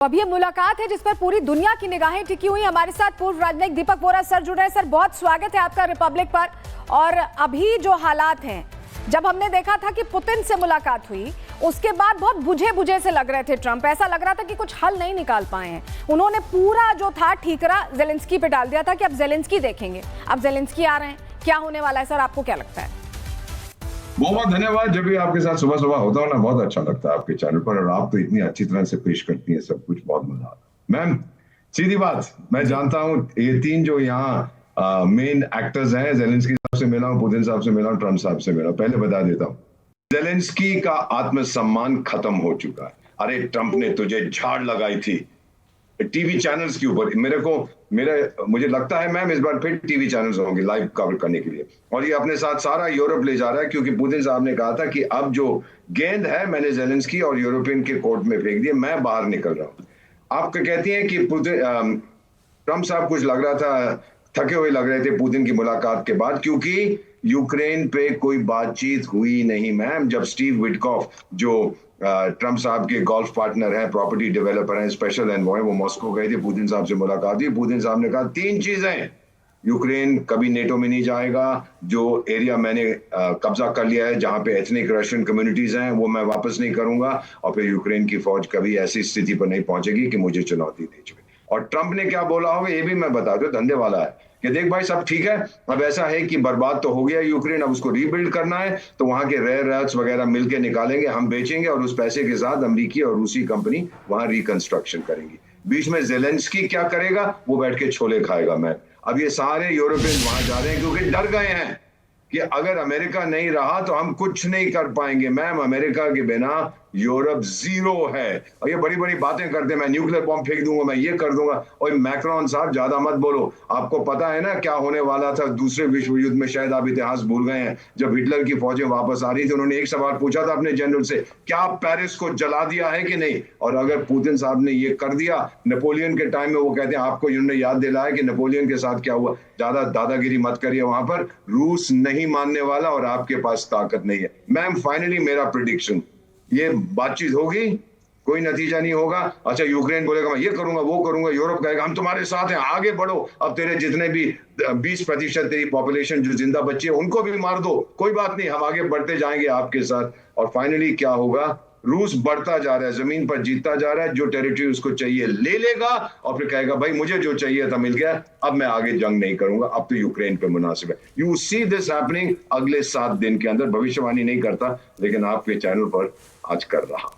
अभी ये मुलाकात है जिस पर पूरी दुनिया की निगाहें टिकी हुई। हमारे साथ पूर्व राजनयिक दीपक बोरा सर जुड़ रहे हैं। सर, बहुत स्वागत है आपका रिपब्लिक पर। और अभी जो हालात हैं, जब हमने देखा था कि पुतिन से मुलाकात हुई, उसके बाद बहुत बुझे बुझे से लग रहे थे ट्रंप। ऐसा लग रहा था कि कुछ हल नहीं निकाल पाए हैं। उन्होंने पूरा जो था ठीकरा जेलेंस्की पे डाल दिया था कि अब जेलेंस्की देखेंगे। अब जेलेंस्की आ रहे हैं, क्या होने वाला है सर, आपको क्या लगता है? बहुत बहुत धन्यवाद। जब भी आपके साथ सुबह सुबह होता हूँ ना, बहुत अच्छा लगता है आपके चैनल पर, और आप तो इतनी अच्छी तरह से पेश करती हैं सब कुछ, बहुत मजा आता है। मैम, सीधी बात, मैं जानता हूँ ये तीन जो यहाँ मेन एक्टर्स हैं, जेलेंस्की साहब से मिला हूँ, पुतिन साहब से मिला हूँ, ट्रंप साहब से मिला हूँ। पहले बता देता हूँ, जेलेंस्की का आत्मसम्मान खत्म हो चुका है। अरे ट्रंप ने तुझे झाड़ लगाई थी टीवी चैनल्स के ऊपर। मुझे लगता है मैम इस बार फिर टीवी चैनल्स होंगे लाइव कवर करने के लिए, और ये अपने साथ सारा यूरोप ले जा रहा है, क्योंकि पुतिन साहब ने कहा था कि अब जो गेंद है मैंने जेलेंस्की और यूरोपियन के कोर्ट में फेंक दिए, मैं बाहर निकल रहा हूं। आप कहती हैं कि ट्रंप साहब कुछ लग रहा था, थके हुए लग रहे थे पुतिन की मुलाकात के बाद, क्योंकि यूक्रेन पे कोई बातचीत हुई नहीं मैम। जब स्टीव विटकॉफ जो ट्रंप साहब के गोल्फ पार्टनर हैं, प्रॉपर्टी डेवलपर हैं, स्पेशल एनवॉय, वो मॉस्को गए थे, पुतिन साहब से मुलाकात हुई। पुतिन साहब ने कहा तीन चीजें, यूक्रेन कभी नेटो में नहीं जाएगा, जो एरिया मैंने कब्जा कर लिया है जहां पे एथनिक रशियन कम्युनिटीज हैं वो मैं वापस नहीं करूंगा, और फिर यूक्रेन की फौज कभी ऐसी स्थिति पर नहीं पहुंचेगी कि मुझे चुनौती दे चुके। और ट्रंप ने क्या बोला होगा ये भी मैं बता दूं, धंधे वाला है कि देख भाई सब ठीक है, अब ऐसा है कि बर्बाद तो हो गया यूक्रेन, अब उसको रीबिल्ड करना है, तो वहां के रेयर अर्थ्स वगैरह मिलके निकालेंगे, हम बेचेंगे, और उस पैसे के साथ अमेरिकी और रूसी कंपनी वहां रिकंस्ट्रक्शन करेंगी। बीच में जेलेंस्की क्या करेगा? वो बैठ के छोले खाएगा। मैं अब ये सारे यूरोपियन वहां जा रहे हैं क्योंकि डर गए हैं कि अगर अमेरिका नहीं रहा तो हम कुछ नहीं कर पाएंगे। मैम, अमेरिका के बिना यूरोप जीरो है। और ये बड़ी बड़ी बातें करते हैं, मैं न्यूक्लियर बॉम्ब फेंक दूंगा, मैं ये कर दूंगा। और मैक्रोन साहब ज्यादा मत बोलो, आपको पता है ना क्या होने वाला था दूसरे विश्व युद्ध में, शायद आप इतिहास भूल गए हैं। जब हिटलर की फौजें वापस आ रही थी, उन्होंने एक सवाल पूछा था अपने जनरल से, क्या पेरिस को जला दिया है कि नहीं? और अगर पुतिन साहब ने ये कर दिया, नेपोलियन के टाइम में, वो कहते हैं आपको इन्होंने याद दिलाया कि नेपोलियन के साथ क्या हुआ। ज्यादा दादागिरी मत करिए वहां पर, रूस नहीं मानने वाला और आपके पास ताकत नहीं है। मैम, फाइनली मेरा प्रेडिक्शन, ये बातचीत होगी, कोई नतीजा नहीं होगा। अच्छा, यूक्रेन बोलेगा मैं ये करूंगा वो करूंगा, यूरोप कहेगा हम तुम्हारे साथ हैं, आगे बढ़ो, अब तेरे जितने भी 20% तेरी पॉपुलेशन जो जिंदा बच्ची है उनको भी मार दो, कोई बात नहीं, हम आगे बढ़ते जाएंगे आपके साथ। और फाइनली क्या होगा? रूस बढ़ता जा रहा है, जमीन पर जीतता जा रहा है, जो टेरिटरी उसको चाहिए ले लेगा, और फिर कहेगा भाई मुझे जो चाहिए था मिल गया, अब मैं आगे जंग नहीं करूंगा, अब तो यूक्रेन पे मुनासिब है। यू सी दिस हैपनिंग अगले 7 दिन के अंदर। भविष्यवाणी नहीं करता, लेकिन आपके चैनल पर आज कर रहा।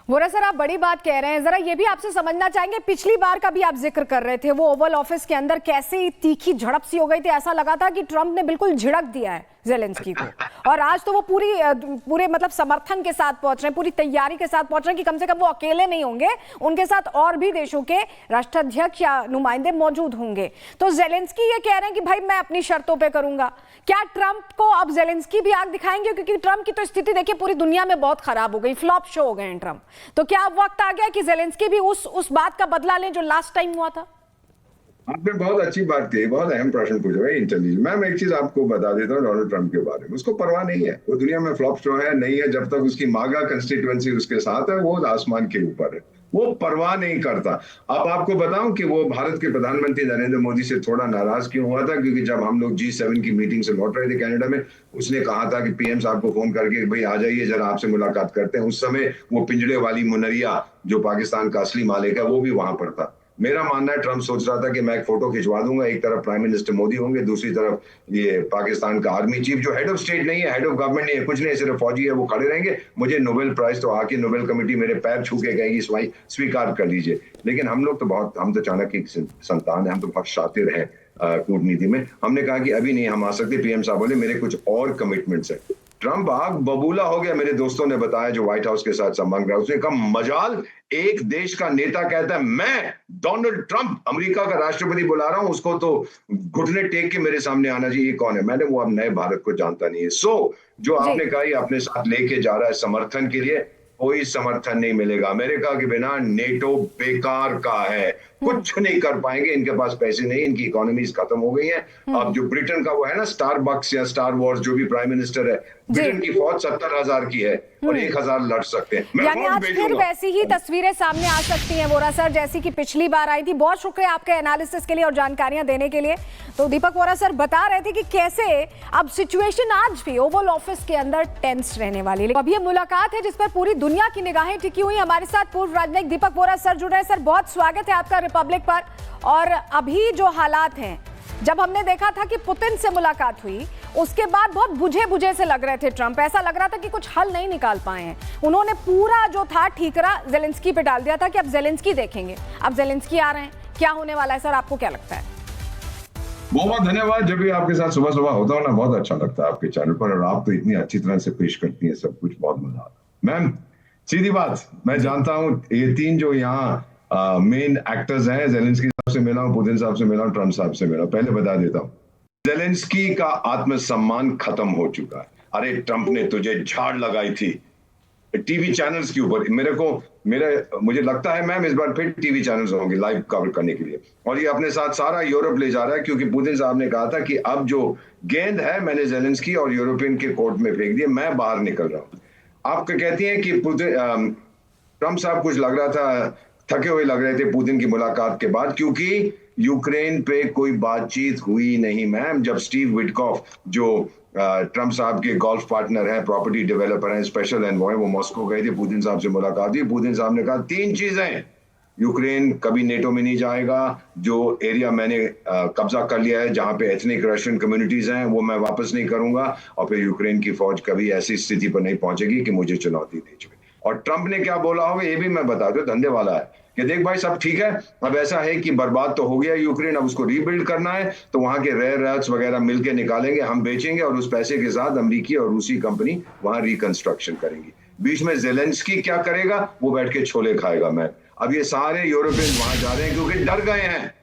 वोरा सर, आप बड़ी बात कह रहे हैं, जरा ये भी आपसे समझना चाहेंगे, पिछली बार का भी आप जिक्र कर रहे थे, वो ओवल ऑफिस के अंदर कैसे तीखी झड़प सी हो गई थी, ऐसा लगा था कि ट्रंप ने बिल्कुल झिड़क दिया है जेलेंस्की को। और आज तो वो पूरे मतलब समर्थन के साथ पहुंच रहे हैं, पूरी तैयारी के साथ पहुंच रहे हैं कि कम से कम वो अकेले नहीं होंगे, उनके साथ और भी देशों के राष्ट्राध्यक्ष या नुमाइंदे मौजूद होंगे। तो जेलेंस्की ये कह रहे हैं कि भाई मैं अपनी शर्तों पे करूंगा। क्या ट्रंप को अब जेलेंस्की भी आग दिखाएंगे? क्योंकि ट्रंप की तो स्थिति देखिए पूरी दुनिया में बहुत खराब हो गई, फ्लॉप शो हो गए हैं ट्रंप। तो क्या अब वक्त आ गया कि जेलेंस्की भी उस बात का बदला लें जो लास्ट टाइम हुआ था? आपने बहुत अच्छी बात की, बहुत अहम प्रश्न पूछा है, इंटेलिजेंट। मैं एक चीज आपको बता देता हूँ डोनाल्ड ट्रंप के बारे में, उसको परवाह नहीं है, वो दुनिया में फ्लॉप शो है नहीं है, जब तक उसकी मागा कंस्टिट्यूएंसी उसके साथ है, वो आसमान के ऊपर है, वो परवाह नहीं करता। अब आपको बताऊं कि वो भारत के प्रधानमंत्री नरेंद्र मोदी से थोड़ा नाराज क्यों हुआ था, क्योंकि जब हम लोग G7 की मीटिंग से लौट रहे थे कनाडा में, उसने कहा था कि पीएम साहब को फोन करके भाई आ जाइए जरा आपसे मुलाकात करते हैं। उस समय वो पिंजड़े वाली मुनरिया जो पाकिस्तान का असली मालिक है वो भी वहां पर था। मेरा मानना है ट्रंप सोच रहा था कि मैं एक फोटो खिंचवा दूंगा, एक तरफ प्राइम मिनिस्टर मोदी होंगे, दूसरी तरफ ये पाकिस्तान का आर्मी चीफ जो हेड ऑफ स्टेट नहीं है, हेड ऑफ गवर्नमेंट नहीं है, कुछ नहीं, सिर्फ फौजी है, वो खड़े रहेंगे, मुझे नोबेल प्राइज तो आके नोबेल कमेटी मेरे पैर छू के कहेगी स्वीकार कर लीजिए। लेकिन हम लोग तो हम तो चाणक्य की संतान है, हम तो बहुत शातिर हैं कूटनीति में। हमने कहा कि अभी नहीं हम आ सकते। पीएम साहब बोले मेरे कुछ और कमिटमेंट्स है। ट्रंप आग बबूला हो गया, मेरे दोस्तों ने बताया जो व्हाइट हाउस के साथ संबंध रहा, उसने कहा मजाल एक देश का नेता कहता है मैं डोनाल्ड ट्रंप अमेरिका का राष्ट्रपति बुला रहा हूं, उसको तो घुटने टेक के मेरे सामने आना चाहिए। ये कौन है? मैंने वो अब नए भारत को जानता नहीं है। जो आपने कहा ये अपने साथ लेके जा रहा है समर्थन के लिए, कोई समर्थन नहीं मिलेगा। अमेरिका के बिना नेटो बेकार का है, कुछ नहीं कर पाएंगे, इनके पास पैसे नहीं, इनकी इकोनॉमीज खत्म हो गई हैं। अब जो ब्रिटेन का वो है ना स्टारबक्स या स्टार वॉर्स, जो भी प्राइम मिनिस्टर है, ब्रिटेन की फौज 70,000 की है, और 1000 लड़ सकते हैं। मैं यानी वोट आज फिर भेजूंगा। वैसी ही तस्वीरें सामने आ सकती हैं वोरा सर, जैसी कि पिछली बार आई थी। बहुत शुक्रिया आपके एनालिसिस के लिए और जानकारियां देने के लिए। तो दीपक वोरा सर बता रहे थे कि कैसे अब सिचुएशन आज भी ओवल ऑफिस के अंदर टेंस रहने वाली है। अब ये मुलाकात है जिस पर पूरी दुनिया की निगाहें टिकी हुई। हमारे साथ पूर्व राजनयिक दीपक वोरा सर जुड़ रहे हैं। सर बहुत स्वागत है आपका रिपब्लिक पर। और अभी जो हालात हैं, जब हमने देखा था कि पुतिन से मुलाकात हुई, उसके बाद बहुत बुझे बुझे से लग रहे थे ट्रंप। ऐसा लग रहा था कि कुछ हल नहीं निकाल पाए हैं। उन्होंने पूरा जो था ठीकरा जेलेंस्की पे डाल दिया था कि अब जेलेंस्की देखेंगे। अब जेलेंस्की आ रहे हैं, क्या होने वाला है सर, आपको क्या लगता है? बहुत बहुत धन्यवाद। जब भी आपके साथ सुबह सुबह होता हूँ ना, बहुत अच्छा लगता है आपके चैनल पर, और आप तो इतनी अच्छी तरह से पेश करती हैं सब कुछ, बहुत मजा आता है। मैम सीधी बात, मैं जानता हूँ ये तीन जो यहाँ मेन एक्टर्स हैं, जेलेंस्की साहब से मिला हूँ, पुतिन साहब से मिला हूँ, ट्रंप साहब से मिला हूँ। पहले बता देता हूँ, जेलेंस्की का आत्मसम्मान खत्म हो चुका है। अरे ट्रंप ने तुझे झाड़ लगाई थी टीवी चैनल्स के ऊपर। मुझे लगता है मैम इस बार फिर टीवी चैनल्स होंगे लाइव कवर करने के लिए, और ये अपने साथ सारा यूरोप ले जा रहा है, क्योंकि पुतिन साहब ने कहा था कि अब जो गेंद है मैंने जेलेंस्की और यूरोपियन के कोर्ट में फेंक दिए, मैं बाहर निकल रहा हूं। आप कहती हैं कि ट्रंप साहब कुछ लग रहा था, थके हुए लग रहे थे पुतिन की मुलाकात के बाद, क्योंकि यूक्रेन पे कोई बातचीत हुई नहीं मैम। जब स्टीव विटकॉफ जो ट्रंप साहब के गोल्फ पार्टनर हैं, प्रॉपर्टी डेवलपर हैं, स्पेशल एनवॉय, वो मॉस्को गए थे, पुतिन साहब से मुलाकात हुई। पुतिन साहब ने कहा 3 चीजें, यूक्रेन कभी नेटो में नहीं जाएगा, जो एरिया मैंने कब्जा कर लिया है जहां पे एथनिक रशियन कम्युनिटीज हैं वो मैं वापस नहीं करूंगा, और फिर यूक्रेन की फौज कभी ऐसी स्थिति पर नहीं पहुंचेगी कि मुझे चुनौती दे चुके। और ट्रंप ने क्या बोला होगा ये भी मैं बता दूं, धंधे वाला है कि देख भाई सब ठीक है, अब ऐसा है कि बर्बाद तो हो गया यूक्रेन, अब उसको रीबिल्ड करना है, तो वहां के रेयर अर्थ्स वगैरह मिलके निकालेंगे, हम बेचेंगे, और उस पैसे के साथ अमेरिकी और रूसी कंपनी वहां रिकंस्ट्रक्शन करेंगी। बीच में जेलेंस्की क्या करेगा, वो बैठ के छोले खाएगा। मैं अब ये सारे यूरोपियन वहां जा रहे हैं क्योंकि डर गए हैं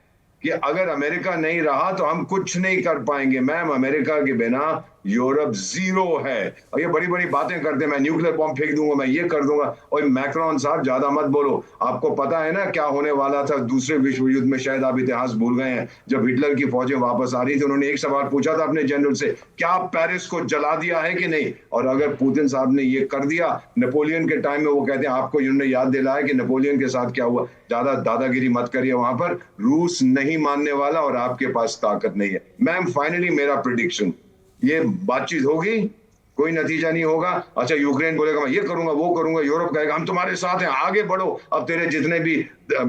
कि अगर अमेरिका नहीं रहा तो हम कुछ नहीं कर पाएंगे। मैम अमेरिका के बिना यूरोप जीरो है, और ये बड़ी बड़ी बातें करते हैं, मैं न्यूक्लियर बॉम्ब फेंक दूंगा, मैं ये कर दूंगा। और मैक्रोन साहब ज्यादा मत बोलो, आपको पता है ना क्या होने वाला था दूसरे विश्व युद्ध में, शायद आप इतिहास भूल गए हैं। जब हिटलर की फौजें वापस आ रही थी, उन्होंने एक सवाल पूछा था अपने जनरल से, क्या पेरिस को जला दिया है कि नहीं? और अगर पुतिन साहब ने ये कर दिया, नेपोलियन के टाइम में वो कहते हैं, आपको इन्होंने याद दिलाया कि नेपोलियन के साथ क्या हुआ। ज्यादा दादागिरी मत करिए वहां पर, रूस नहीं मानने वाला और आपके पास ताकत नहीं है। मैम फाइनली मेरा प्रेडिक्शन, ये बातचीत होगी, कोई नतीजा नहीं होगा। अच्छा यूक्रेन बोलेगा मैं ये करूंगा वो करूंगा, यूरोप कहेगा हम तुम्हारे साथ हैं, आगे बढ़ो, अब तेरे जितने भी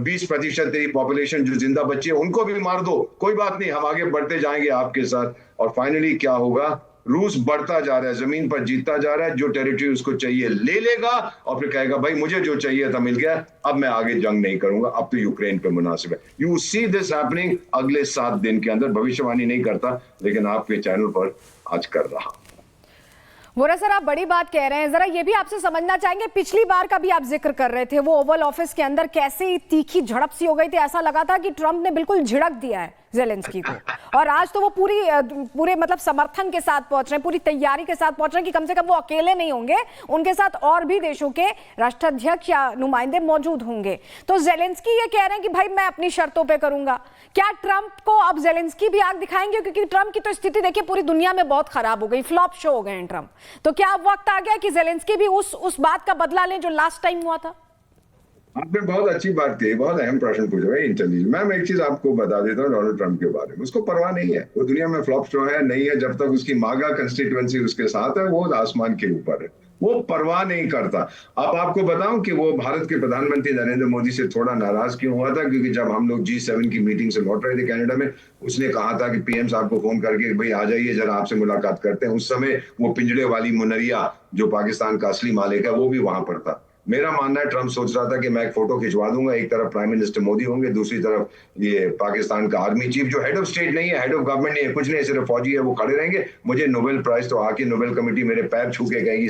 20% तेरी पॉपुलेशन जो जिंदा बच्ची है उनको भी मार दो, कोई बात नहीं, हम आगे बढ़ते जाएंगे आपके साथ। और फाइनली क्या होगा, रूस बढ़ता जा रहा है, जमीन पर जीतता जा रहा है, जो टेरिटरी उसको चाहिए ले लेगा, और फिर कहेगा भाई मुझे जो चाहिए था मिल गया, अब मैं आगे जंग नहीं करूंगा, अब तो यूक्रेन पे मुनासिब है। यू सी दिस हैपनिंग अगले 7 दिन के अंदर। भविष्यवाणी नहीं करता, लेकिन आपके चैनल पर आज कर रहा। वोरा सर आप बड़ी बात कह रहे हैं, जरा ये भी आपसे समझना चाहेंगे, पिछली बार का भी आप जिक्र कर रहे थे, वो ओवल ऑफिस के अंदर कैसे तीखी झड़प सी हो गई थी, ऐसा लगा था कि ट्रंप ने बिल्कुल झिड़क दिया है जेलेंस्की को। और आज तो वो पूरे मतलब समर्थन के साथ पहुंच रहे हैं, पूरी तैयारी के साथ पहुंच रहे हैं कि कम से कम वो अकेले नहीं होंगे, उनके साथ और भी देशों के राष्ट्राध्यक्ष या नुमाइंदे मौजूद होंगे। तो जेलेंस्की ये कह रहे हैं कि भाई मैं अपनी शर्तों पे करूंगा। क्या ट्रंप को अब जेलेंस्की भी आग दिखाएंगे? क्योंकि ट्रंप की तो स्थिति देखिए पूरी दुनिया में बहुत खराब हो गई, फ्लॉप शो हो गए हैं ट्रंप। तो क्या अब वक्त आ गया कि जेलेंस्की भी उस बात का बदला लें जो लास्ट टाइम हुआ था? आपने बहुत अच्छी बात की, बहुत अहम प्रश्न पूछा है, इंटेलिजेंट। मैं एक चीज आपको बता देता हूँ डोनाल्ड ट्रंप के बारे में, उसको परवाह नहीं है, वो दुनिया में फ्लॉप शो है नहीं है, जब तक उसकी मागा कंस्टिट्यूएंसी उसके साथ है वो आसमान के ऊपर है, वो परवाह नहीं करता। अब आपको बताऊं कि वो भारत के प्रधानमंत्री नरेंद्र मोदी से थोड़ा नाराज क्यों हुआ था, क्योंकि जब हम लोग G7 की मीटिंग से लौट रहे थे कनाडा में, उसने कहा था कि पीएम साहब को फोन करके भाई आ जाइए जरा आपसे मुलाकात करते हैं। उस समय वो पिंजड़े वाली मुनरिया जो पाकिस्तान का असली मालिक है वो भी वहां पर था। मेरा मानना है ट्रंप सोच रहा था कि मैं एक फोटो खिंचवा दूंगा, एक तरफ प्राइम मिनिस्टर मोदी होंगे, दूसरी तरफ ये पाकिस्तान का आर्मी चीफ जो हेड ऑफ स्टेट नहीं है, हेड ऑफ गवर्नमेंट नहीं है, कुछ नहीं, सिर्फ फौजी है, वो खड़े रहेंगे, मुझे नोबेल प्राइज तो आके नोबेल कमेटी मेरे पैर छू के कहेगी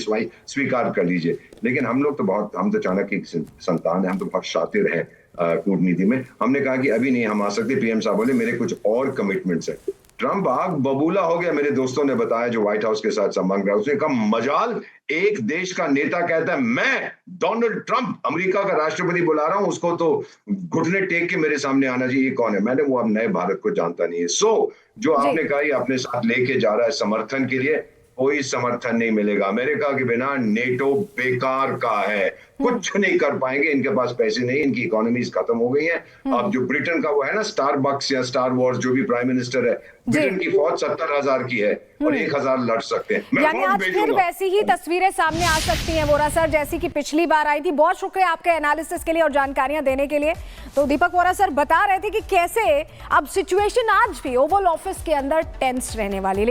स्वीकार कर लीजिए। लेकिन हम लोग तो हम तो चाणक्य की संतान है, हम तो बहुत शातिर हैं कूटनीति में। हमने कहा कि अभी नहीं हम आ सकते। पीएम साहब बोले मेरे कुछ और कमिटमेंट्स है। ट्रंप आग बबूला हो गया, मेरे दोस्तों ने बताया जो व्हाइट हाउस के साथ संबंध रहा, उसने कहा मजाल एक देश का नेता कहता है मैं डोनाल्ड ट्रंप अमेरिका का राष्ट्रपति बुला रहा हूं, उसको तो घुटने टेक के मेरे सामने आना चाहिए। ये कौन है? मैंने वो अब नए भारत को जानता नहीं है। जो आपने कहा अपने साथ लेके जा रहा है समर्थन के लिए, कोई समर्थन नहीं मिलेगा। अमेरिका के बिना नेटो बेकार का है, कुछ नहीं कर पाएंगे। इनके पास पैसे नहीं, इनकी इकोनॉमीज खत्म हो गई हैं। अब जो ब्रिटेन का वो है ना स्टारबक्स या स्टार वॉर्स, जो भी प्राइम मिनिस्टर है, ब्रिटेन की फौज 70,000 की है और 1,000 लड़ सकते हैं। मैं यानी वोट आज फिर भेजूंगा। वैसी ही तस्वीरें सामने आ सकती हैं वोरा सर, जैसी कि पिछली बार आई थी। बहुत शुक्रिया आपके एनालिसिस के लिए और जानकारियां देने के लिए। तो दीपक वोरा सर बता रहे थे कि कैसे अब सिचुएशन आज भी ओवल ऑफिस के अंदर टेंस रहने वाली है।